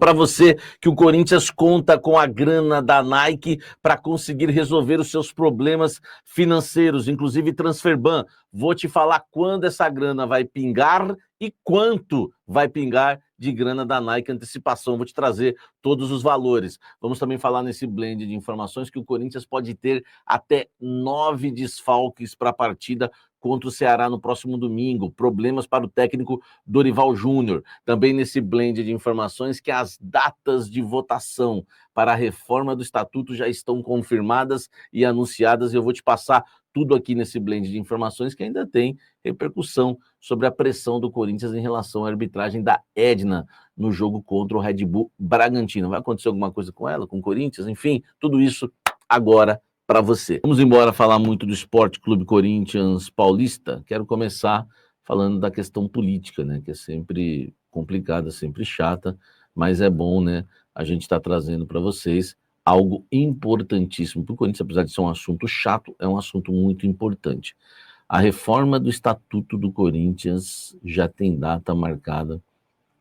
Para você que o Corinthians conta com a grana da Nike para conseguir resolver os seus problemas financeiros, inclusive Transferban. Vou te falar quando essa grana vai pingar e quanto vai pingar de grana da Nike Antecipação. Vou te trazer todos os valores. Vamos também falar nesse blend de informações que o Corinthians pode ter até 9 desfalques para a partida contra o Ceará no próximo domingo. Problemas para o técnico Dorival Júnior. Também nesse blend de informações que as datas de votação para a reforma do Estatuto já estão confirmadas e anunciadas. Eu vou te passar tudo aqui nesse blend de informações que ainda tem repercussão sobre a pressão do Corinthians em relação à arbitragem da Edna no jogo contra o Red Bull Bragantino. Vai acontecer alguma coisa com ela, com o Corinthians? Enfim, tudo isso agora para você. Vamos embora falar muito do Esporte Clube Corinthians Paulista. Quero começar falando da questão política, né, que é sempre complicada, sempre chata, mas é bom, né, a gente está trazendo para vocês algo importantíssimo para o Corinthians, apesar de ser um assunto chato, é um assunto muito importante. A reforma do Estatuto do Corinthians já tem data marcada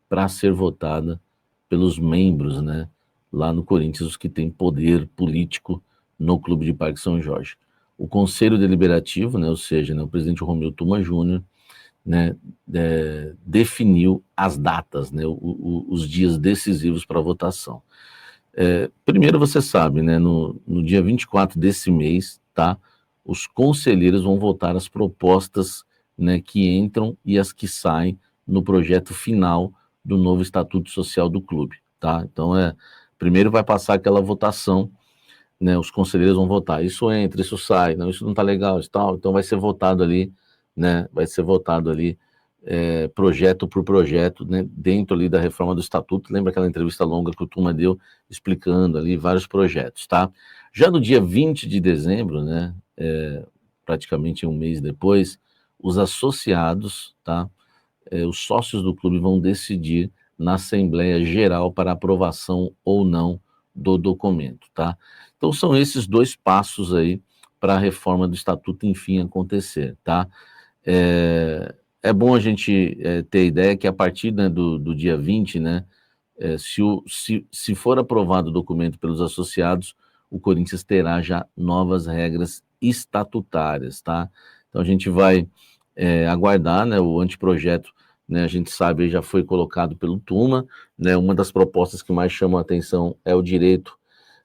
para ser votada pelos membros, né, lá no Corinthians, os que têm poder político no Clube de Parque São Jorge. O Conselho Deliberativo, né, ou seja, né, o presidente Romeu Tuma Júnior, né, definiu as datas, né, os dias decisivos para votação. Primeiro, você sabe, né, no dia 24 desse mês, tá, os conselheiros vão votar as propostas, né, que entram e as que saem no projeto final do novo Estatuto Social do clube, tá? Então, primeiro vai passar aquela votação, né, os conselheiros vão votar, isso entra, isso sai, não, isso não está legal, isso tal, então vai ser votado ali, né, projeto por projeto, né, dentro ali da reforma do Estatuto. Lembra aquela entrevista longa que o Tuma deu, explicando ali vários projetos, tá? Já no dia 20 de dezembro, né, praticamente um mês depois, os associados, tá, os sócios do clube vão decidir na Assembleia Geral para aprovação ou não do documento, tá? Então são esses dois passos aí para a reforma do Estatuto, enfim, acontecer, tá? É bom a gente ter ideia que a partir, né, do dia 20, né, se for aprovado o documento pelos associados, o Corinthians terá já novas regras estatutárias, tá? Então a gente vai aguardar, né, o anteprojeto, né, a gente sabe, já foi colocado pelo Tuma, né, uma das propostas que mais chama a atenção é o direito,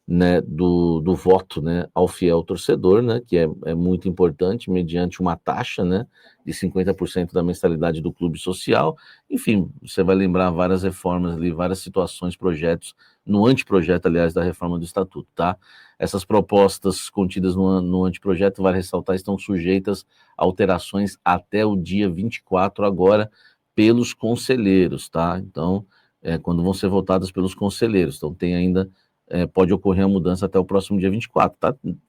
né, do voto, né, ao fiel torcedor, né, que é muito importante, mediante uma taxa, né, de 50% da mensalidade do clube social. Enfim, você vai lembrar várias reformas ali, várias situações, projetos, no anteprojeto, aliás, da reforma do Estatuto, tá? Essas propostas contidas no anteprojeto, vale ressaltar, estão sujeitas a alterações até o dia 24 agora, pelos conselheiros, tá? Então, quando vão ser votadas pelos conselheiros, então tem ainda pode ocorrer a mudança até o próximo dia 24,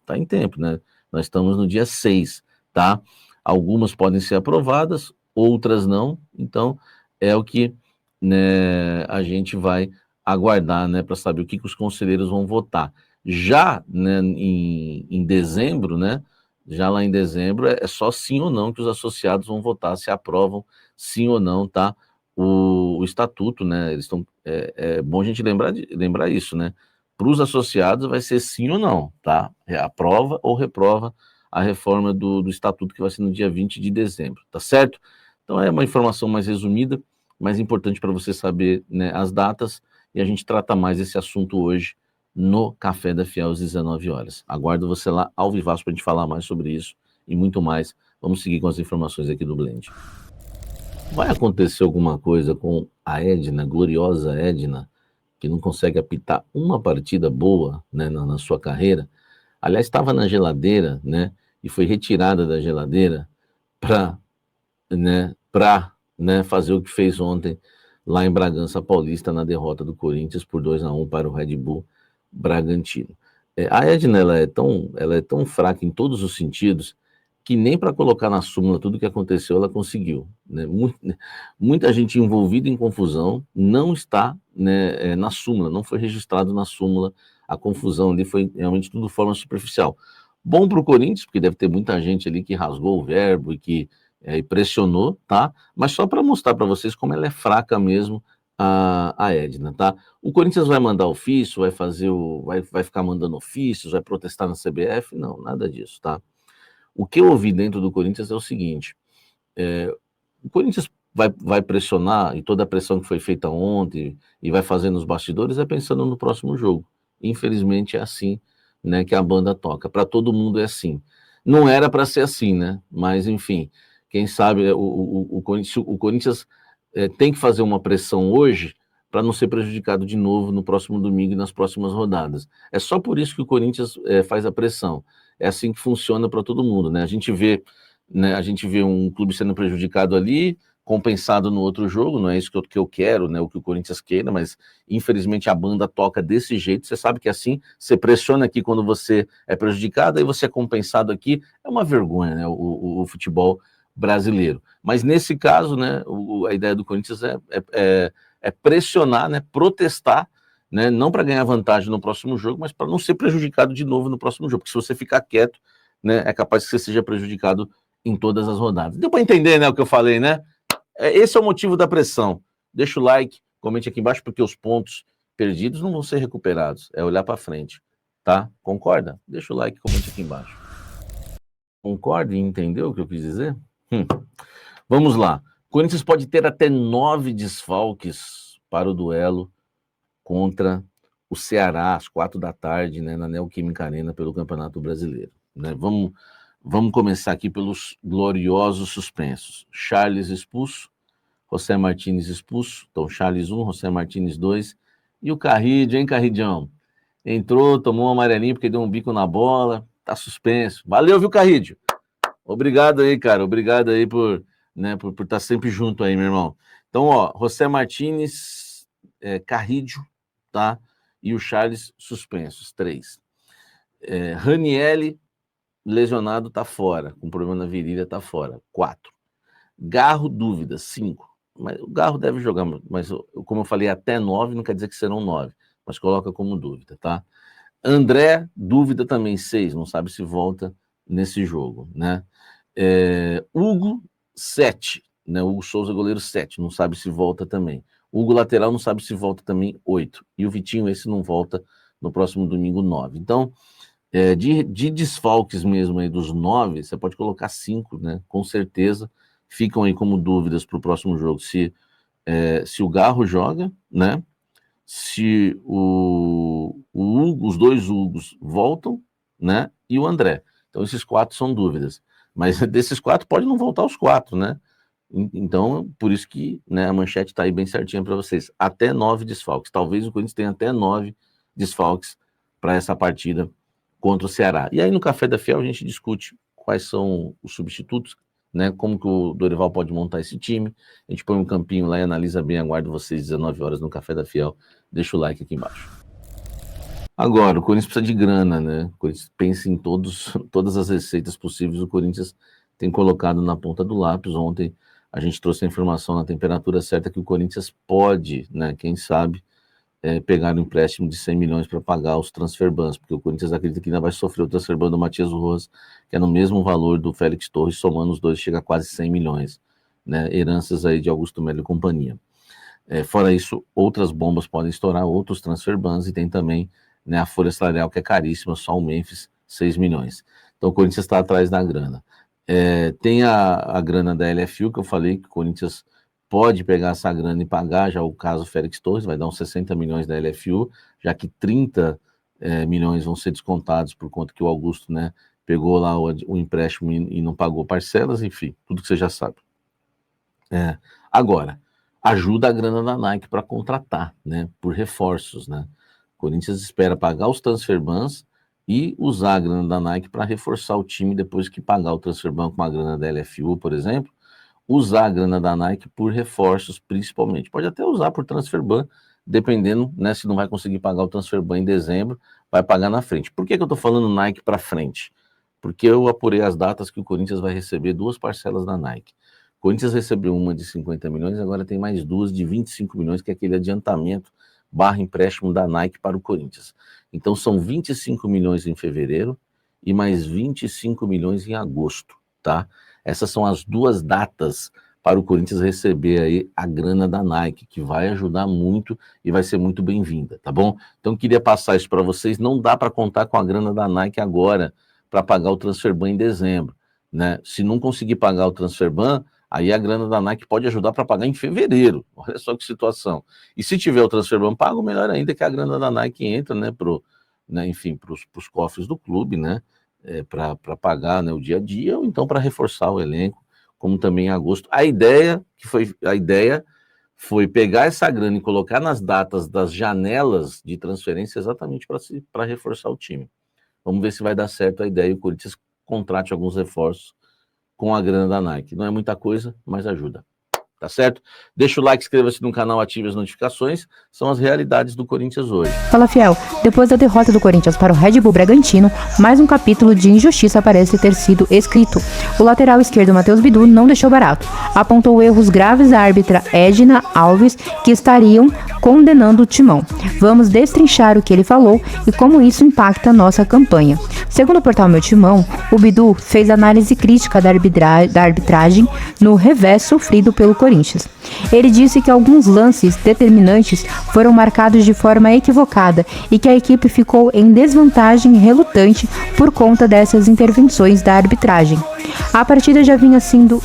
tá em tempo, né? Nós estamos no dia 6, tá? Algumas podem ser aprovadas, outras não, então é o que, né, a gente vai aguardar, né, para saber o que os conselheiros vão votar. Já, né, em dezembro, né, já lá em dezembro é só sim ou não que os associados vão votar, se aprovam sim ou não, tá? O estatuto, né, eles estão, é bom a gente lembrar isso, né? Para os associados vai ser sim ou não, tá? Aprova ou reprova a reforma do Estatuto, que vai ser no dia 20 de dezembro, tá certo? Então é uma informação mais resumida, mais importante para você saber, né, as datas, e a gente trata mais esse assunto hoje no Café da Fiel às 19 horas. Aguardo você lá ao vivaço para a gente falar mais sobre isso e muito mais. Vamos seguir com as informações aqui do Blend. Vai acontecer alguma coisa com a Edna, gloriosa Edna, que não consegue apitar uma partida boa, né, na sua carreira? Aliás, estava na geladeira, né, e foi retirada da geladeira para, né, fazer o que fez ontem lá em Bragança Paulista, na derrota do Corinthians por 2-1 para o Red Bull Bragantino. A Edna, ela é tão fraca em todos os sentidos que nem para colocar na súmula tudo o que aconteceu ela conseguiu, né? Muita gente envolvida em confusão não está, né, na súmula, não foi registrado na súmula. A confusão ali foi realmente tudo de forma superficial. Bom para o Corinthians, porque deve ter muita gente ali que rasgou o verbo e que pressionou, tá? Mas só para mostrar para vocês como ela é fraca mesmo a Edna, tá? O Corinthians vai mandar ofício, vai fazer vai ficar mandando ofícios, vai protestar na CBF? Não, nada disso, tá? O que eu ouvi dentro do Corinthians é o seguinte: o Corinthians vai pressionar, e toda a pressão que foi feita ontem e vai fazer nos bastidores é pensando no próximo jogo. Infelizmente é assim, né, que a banda toca. Para todo mundo é assim. Não era para ser assim, né? Mas enfim, quem sabe o Corinthians tem que fazer uma pressão hoje para não ser prejudicado de novo no próximo domingo e nas próximas rodadas. É só por isso que o Corinthians faz a pressão. É assim que funciona para todo mundo, né? A gente vê um clube sendo prejudicado ali, compensado no outro jogo, não é isso que eu quero, né, o que o Corinthians queira, mas infelizmente a banda toca desse jeito, você sabe que assim, você pressiona aqui quando você é prejudicado, aí você é compensado aqui, é uma vergonha, né, o futebol brasileiro. Mas nesse caso, né, a ideia do Corinthians é pressionar, né, protestar, né, não para ganhar vantagem no próximo jogo, mas para não ser prejudicado de novo no próximo jogo, porque se você ficar quieto, né, é capaz que você seja prejudicado em todas as rodadas. Deu para entender, né, o que eu falei, né? Esse é o motivo da pressão. Deixa o like, comente aqui embaixo, porque os pontos perdidos não vão ser recuperados. É olhar para frente, tá? Concorda? Deixa o like, comente aqui embaixo. Concorda e entendeu o que eu quis dizer? Vamos lá. O Corinthians pode ter até 9 desfalques para o duelo contra o Ceará, às 4 da tarde, né, na Neoquímica Arena, pelo Campeonato Brasileiro. Né? Vamos começar aqui pelos gloriosos suspensos. Charles expulso, José Martínez expulso, então Charles 1, José Martínez 2, e o Carrídio, hein, Carridião? Entrou, tomou um amarelinho porque deu um bico na bola, tá suspenso. Valeu, viu, Carrídio? Obrigado aí, cara, obrigado aí por estar sempre junto aí, meu irmão. Então, ó, José Martínez, Carrídio, tá? E o Charles suspensos, 3. Ranielli, lesionado, tá fora, com problema na virilha, tá fora, 4. Garro, dúvida, 5. Mas o Garro deve jogar, mas como eu falei, até 9 não quer dizer que serão 9, mas coloca como dúvida, tá? André, dúvida também, 6, não sabe se volta nesse jogo, né? Hugo, 7, né? Hugo Souza, goleiro 7, não sabe se volta também. Hugo, lateral, não sabe se volta também, 8. E o Vitinho, esse não volta no próximo domingo, 9. Então, de desfalques mesmo aí dos 9, você pode colocar 5, né? Com certeza ficam aí como dúvidas para o próximo jogo. Se o Garro joga, né? Se o Hugo, os dois Hugos voltam, né? E o André. Então, esses 4 são dúvidas. Mas desses 4, pode não voltar os 4, né? Então, por isso que, né, a manchete está aí bem certinha para vocês. Até 9 desfalques. Talvez o Corinthians tenha até 9 desfalques para essa partida contra o Ceará. E aí, no Café da Fiel, a gente discute quais são os substitutos, né? Como que o Dorival pode montar esse time. A gente põe um campinho lá e analisa bem. Aguardo vocês 19 horas no Café da Fiel. Deixa o like aqui embaixo. Agora, o Corinthians precisa de grana, né? O Corinthians pensa em todas as receitas possíveis. O Corinthians tem colocado na ponta do lápis. Ontem a gente trouxe a informação na temperatura certa que o Corinthians pode, né? Quem sabe, pegar um empréstimo de 100 milhões para pagar os transferbans, porque o Corinthians acredita que ainda vai sofrer o transferban do Matias Rojas, que é no mesmo valor do Félix Torres, somando os dois, chega a quase 100 milhões, né? Heranças aí de Augusto Melo e companhia. Fora isso, outras bombas podem estourar, outros transferbans, e tem também, né, a folha salarial, que é caríssima, só o Memphis, 6 milhões. Então o Corinthians está atrás da grana. Tem a grana da LFU, que eu falei que o Corinthians pode pegar essa grana e pagar, já o caso Félix Torres, vai dar uns 60 milhões da LFU, já que 30 milhões vão ser descontados por conta que o Augusto, né, pegou lá o empréstimo e não pagou parcelas, enfim, tudo que você já sabe. Agora, ajuda a grana da Nike para contratar, né, por reforços, né? O Corinthians espera pagar os transferbans e usar a grana da Nike para reforçar o time depois que pagar o transferban com a grana da LFU, por exemplo, usar a grana da Nike por reforços, principalmente. Pode até usar por transferban, dependendo, né, se não vai conseguir pagar o transferban em dezembro, vai pagar na frente. Por que eu estou falando Nike para frente? Porque eu apurei as datas que o Corinthians vai receber 2 parcelas da Nike. O Corinthians recebeu uma de 50 milhões, agora tem mais 2 de 25 milhões, que é aquele adiantamento / empréstimo da Nike para o Corinthians. Então são 25 milhões em fevereiro e mais 25 milhões em agosto, tá? Essas são as 2 datas para o Corinthians receber aí a grana da Nike, que vai ajudar muito e vai ser muito bem-vinda, tá bom? Então, queria passar isso para vocês. Não dá para contar com a grana da Nike agora para pagar o Transferban em dezembro, né? Se não conseguir pagar o Transferban, aí a grana da Nike pode ajudar para pagar em fevereiro. Olha só que situação. E se tiver o Transferban pago, melhor ainda que a grana da Nike entra, né, enfim, para os cofres do clube, né, para pagar, né, o dia a dia, ou então para reforçar o elenco, como também em agosto. A ideia foi pegar essa grana e colocar nas datas das janelas de transferência exatamente para reforçar o time. Vamos ver se vai dar certo a ideia e o Corinthians contrate alguns reforços com a grana da Nike. Não é muita coisa, mas ajuda. Tá certo? Deixa o like, inscreva-se no canal, ative as notificações. São as realidades do Corinthians hoje. Fala, Fiel. Depois da derrota do Corinthians para o Red Bull Bragantino, mais um capítulo de injustiça parece ter sido escrito. O lateral esquerdo Matheus Bidu não deixou barato. Apontou erros graves à árbitra Edna Alves, que estariam condenando o Timão. Vamos destrinchar o que ele falou e como isso impacta nossa campanha. Segundo o portal Meu Timão, o Bidu fez análise crítica da arbitragem no revés sofrido pelo Corinthians. Ele disse que alguns lances determinantes foram marcados de forma equivocada e que a equipe ficou em desvantagem relutante por conta dessas intervenções da arbitragem. A partida já vinha sendo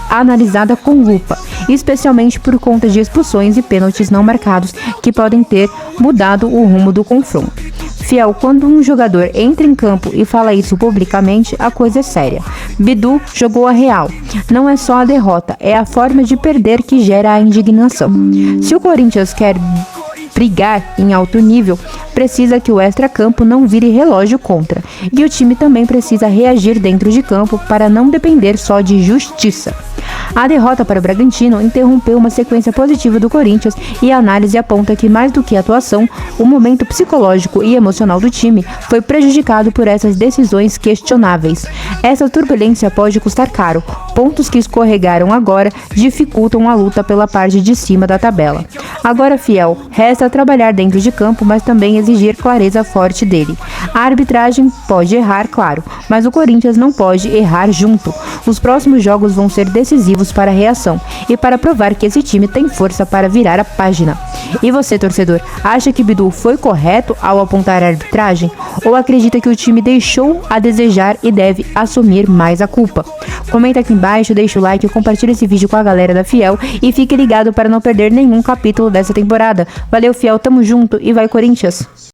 analisada com lupa, especialmente por conta de expulsões e pênaltis não marcados que podem ter mudado o rumo do confronto. Fiel, quando um jogador entra em campo e fala isso publicamente, a coisa é séria. Bidu jogou a real. Não é só a derrota, é a forma de perder que gera a indignação. Se o Corinthians quer brigar em alto nível, precisa que o extracampo não vire relógio contra. E o time também precisa reagir dentro de campo para não depender só de justiça. A derrota para o Bragantino interrompeu uma sequência positiva do Corinthians e a análise aponta que, mais do que a atuação, o momento psicológico e emocional do time foi prejudicado por essas decisões questionáveis. Essa turbulência pode custar caro. Pontos que escorregaram agora dificultam a luta pela parte de cima da tabela. Agora, Fiel, resta trabalhar dentro de campo, mas também exigir clareza forte dele. A arbitragem pode errar, claro, mas o Corinthians não pode errar junto. Os próximos jogos vão ser decisivos para a reação e para provar que esse time tem força para virar a página. E você, torcedor, acha que Bidu foi correto ao apontar a arbitragem? Ou acredita que o time deixou a desejar e deve assumir mais a culpa? Comenta aqui embaixo, deixa o like, compartilha esse vídeo com a galera da Fiel e fique ligado para não perder nenhum capítulo dessa temporada. Valeu, Fiel, tamo junto e vai Corinthians!